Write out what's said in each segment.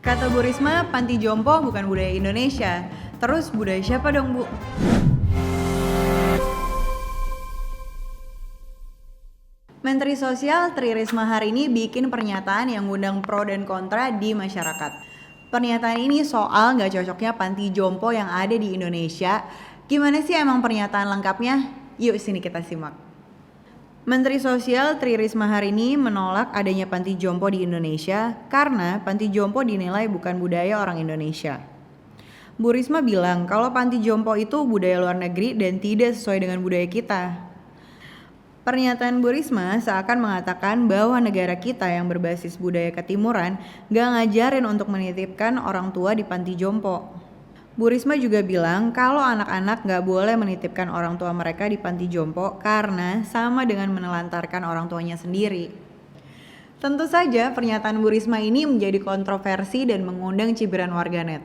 Kata Bu Risma, panti jompo bukan budaya Indonesia. Terus budaya siapa dong, Bu? Menteri Sosial Tri Risma hari ini bikin pernyataan yang ngundang pro dan kontra di masyarakat. Pernyataan ini soal nggak cocoknya panti jompo yang ada di Indonesia. Gimana sih emang pernyataan lengkapnya? Yuk sini kita simak. Menteri Sosial Tri Risma hari ini menolak adanya panti jompo di Indonesia karena panti jompo dinilai bukan budaya orang Indonesia. Bu Risma bilang kalau panti jompo itu budaya luar negeri dan tidak sesuai dengan budaya kita. Pernyataan Bu Risma seakan mengatakan bahwa negara kita yang berbasis budaya ketimuran gak ngajarin untuk menitipkan orang tua di panti jompo. Bu Risma juga bilang kalau anak-anak gak boleh menitipkan orang tua mereka di panti jompo karena sama dengan menelantarkan orang tuanya sendiri. Tentu saja pernyataan Bu Risma ini menjadi kontroversi dan mengundang cibiran warganet.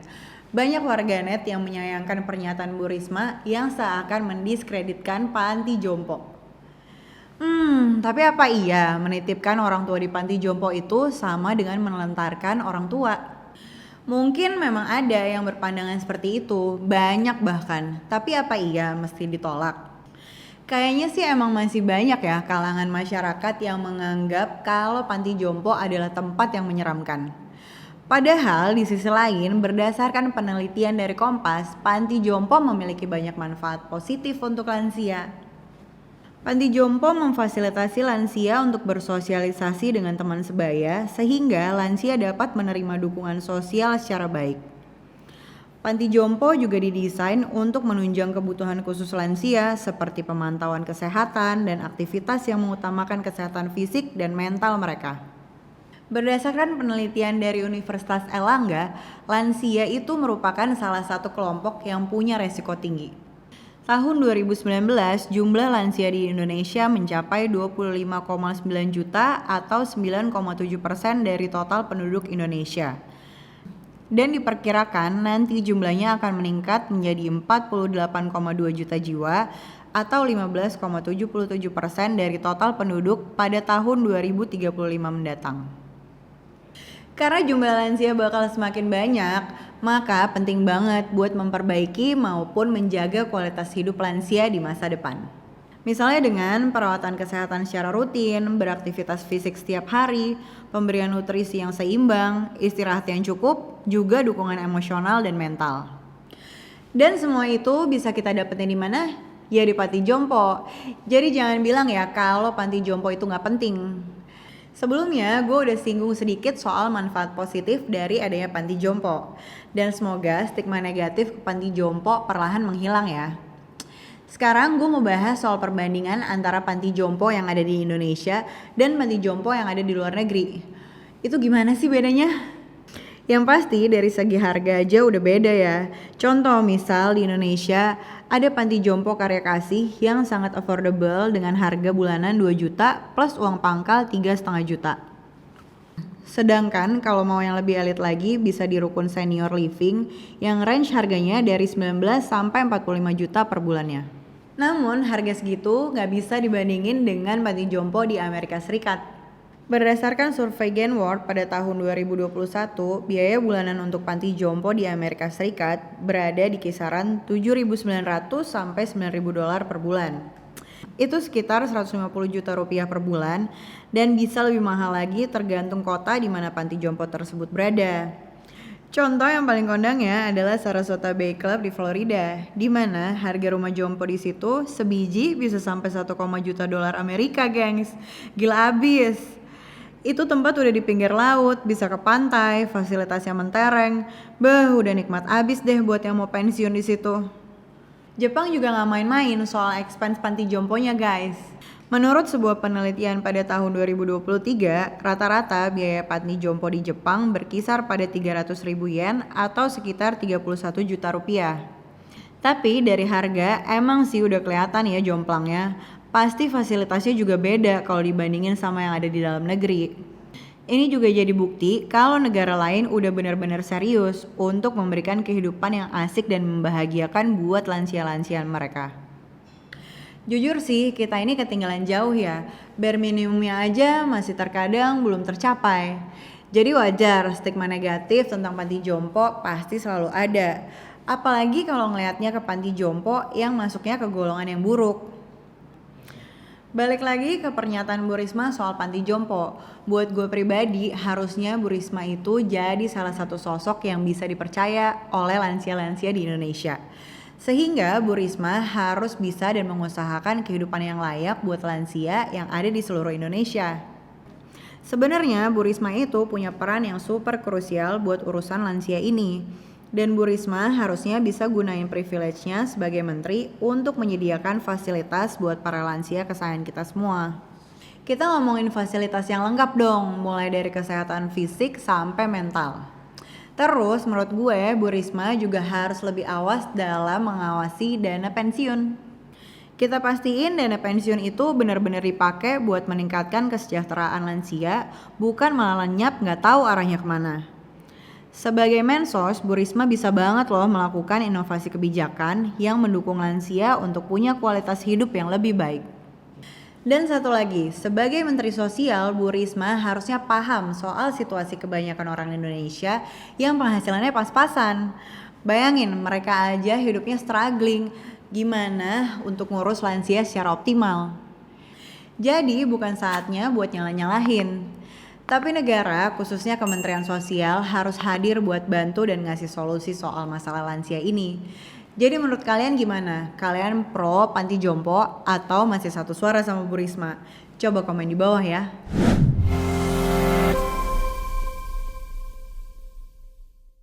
Banyak warganet yang menyayangkan pernyataan Bu Risma yang seakan mendiskreditkan panti jompo. Tapi apa iya menitipkan orang tua di panti jompo itu sama dengan menelantarkan orang tua? Mungkin memang ada yang berpandangan seperti itu, banyak bahkan. Tapi apa iya mesti ditolak? Kayaknya sih emang masih banyak ya kalangan masyarakat yang menganggap kalau panti jompo adalah tempat yang menyeramkan. Padahal di sisi lain, berdasarkan penelitian dari Kompas, panti jompo memiliki banyak manfaat positif untuk lansia. Panti jompo memfasilitasi lansia untuk bersosialisasi dengan teman sebaya sehingga lansia dapat menerima dukungan sosial secara baik. Panti jompo juga didesain untuk menunjang kebutuhan khusus lansia seperti pemantauan kesehatan dan aktivitas yang mengutamakan kesehatan fisik dan mental mereka. Berdasarkan penelitian dari Universitas Airlangga, lansia itu merupakan salah satu kelompok yang punya resiko tinggi. Tahun 2019, jumlah lansia di Indonesia mencapai 25,9 juta atau 9,7% dari total penduduk Indonesia. Dan diperkirakan nanti jumlahnya akan meningkat menjadi 48,2 juta jiwa atau 15,77% dari total penduduk pada tahun 2035 mendatang. Karena jumlah lansia bakal semakin banyak, maka penting banget buat memperbaiki maupun menjaga kualitas hidup lansia di masa depan. Misalnya dengan perawatan kesehatan secara rutin, beraktivitas fisik setiap hari, pemberian nutrisi yang seimbang, istirahat yang cukup, juga dukungan emosional dan mental. Dan semua itu bisa kita dapetin di mana? Ya di panti jompo. Jadi jangan bilang ya kalau panti jompo itu nggak penting. Sebelumnya gue udah singgung sedikit soal manfaat positif dari adanya panti jompo. Dan semoga stigma negatif ke panti jompo perlahan menghilang ya. Sekarang gue mau bahas soal perbandingan antara panti jompo yang ada di Indonesia dan panti jompo yang ada di luar negeri. Itu gimana sih bedanya? Yang pasti dari segi harga aja udah beda ya. Contoh misal di Indonesia ada panti jompo karya kasih yang sangat affordable dengan harga bulanan 2 juta plus uang pangkal 3,5 juta. Sedangkan kalau mau yang lebih elit lagi bisa di rukun senior living yang range harganya dari 19 sampai 45 juta per bulannya. Namun harga segitu gak bisa dibandingin dengan panti jompo di Amerika Serikat. Berdasarkan survei Genworth pada tahun 2021, biaya bulanan untuk panti jompo di Amerika Serikat berada di kisaran 7.900 sampai 9.000 dolar per bulan. Itu sekitar 150 juta rupiah per bulan dan bisa lebih mahal lagi tergantung kota di mana panti jompo tersebut berada. Contoh yang paling kondang ya adalah Sarasota Bay Club di Florida, di mana harga rumah jompo di situ sebiji bisa sampai 1, juta dolar Amerika, gengs. Gila abis. Itu tempat udah di pinggir laut, bisa ke pantai, fasilitasnya mentereng. Udah nikmat abis deh buat yang mau pensiun di situ. Jepang juga gak main-main soal expense panti jomponya guys. Menurut sebuah penelitian pada tahun 2023, rata-rata biaya panti jompo di Jepang berkisar pada 300.000 yen atau sekitar 31 juta rupiah. Tapi dari harga emang sih udah kelihatan ya jomplangnya. Pasti fasilitasnya juga beda kalau dibandingin sama yang ada di dalam negeri. Ini juga jadi bukti kalau negara lain udah benar-benar serius untuk memberikan kehidupan yang asik dan membahagiakan buat lansia-lansia mereka. Jujur sih kita ini ketinggalan jauh ya, bare minimumnya aja masih terkadang belum tercapai. Jadi wajar stigma negatif tentang panti jompo pasti selalu ada. Apalagi kalau ngelihatnya ke panti jompo yang masuknya ke golongan yang buruk. Balik lagi ke pernyataan Bu Risma soal panti jompo. Buat gue pribadi, harusnya Bu Risma itu jadi salah satu sosok yang bisa dipercaya oleh lansia-lansia di Indonesia. Sehingga Bu Risma harus bisa dan mengusahakan kehidupan yang layak buat lansia yang ada di seluruh Indonesia. Sebenarnya Bu Risma itu punya peran yang super krusial buat urusan lansia ini. Dan Bu Risma harusnya bisa gunain privilege-nya sebagai menteri untuk menyediakan fasilitas buat para lansia kesayangan kita semua. Kita ngomongin fasilitas yang lengkap dong, mulai dari kesehatan fisik sampai mental. Terus menurut gue Bu Risma juga harus lebih awas dalam mengawasi dana pensiun. Kita pastiin dana pensiun itu benar-benar dipakai buat meningkatkan kesejahteraan lansia, bukan malah lenyap nggak tahu arahnya kemana. Sebagai Mensos, Bu Risma bisa banget loh melakukan inovasi kebijakan yang mendukung lansia untuk punya kualitas hidup yang lebih baik. Dan satu lagi, sebagai Menteri Sosial, Bu Risma harusnya paham soal situasi kebanyakan orang Indonesia yang penghasilannya pas-pasan. Bayangin, mereka aja hidupnya struggling. Gimana untuk ngurus lansia secara optimal? Jadi bukan saatnya buat nyalah-nyalahin. Tapi negara, khususnya Kementerian Sosial, harus hadir buat bantu dan ngasih solusi soal masalah lansia ini. Jadi menurut kalian gimana? Kalian pro panti jompo atau masih satu suara sama Bu Risma? Coba komen di bawah ya.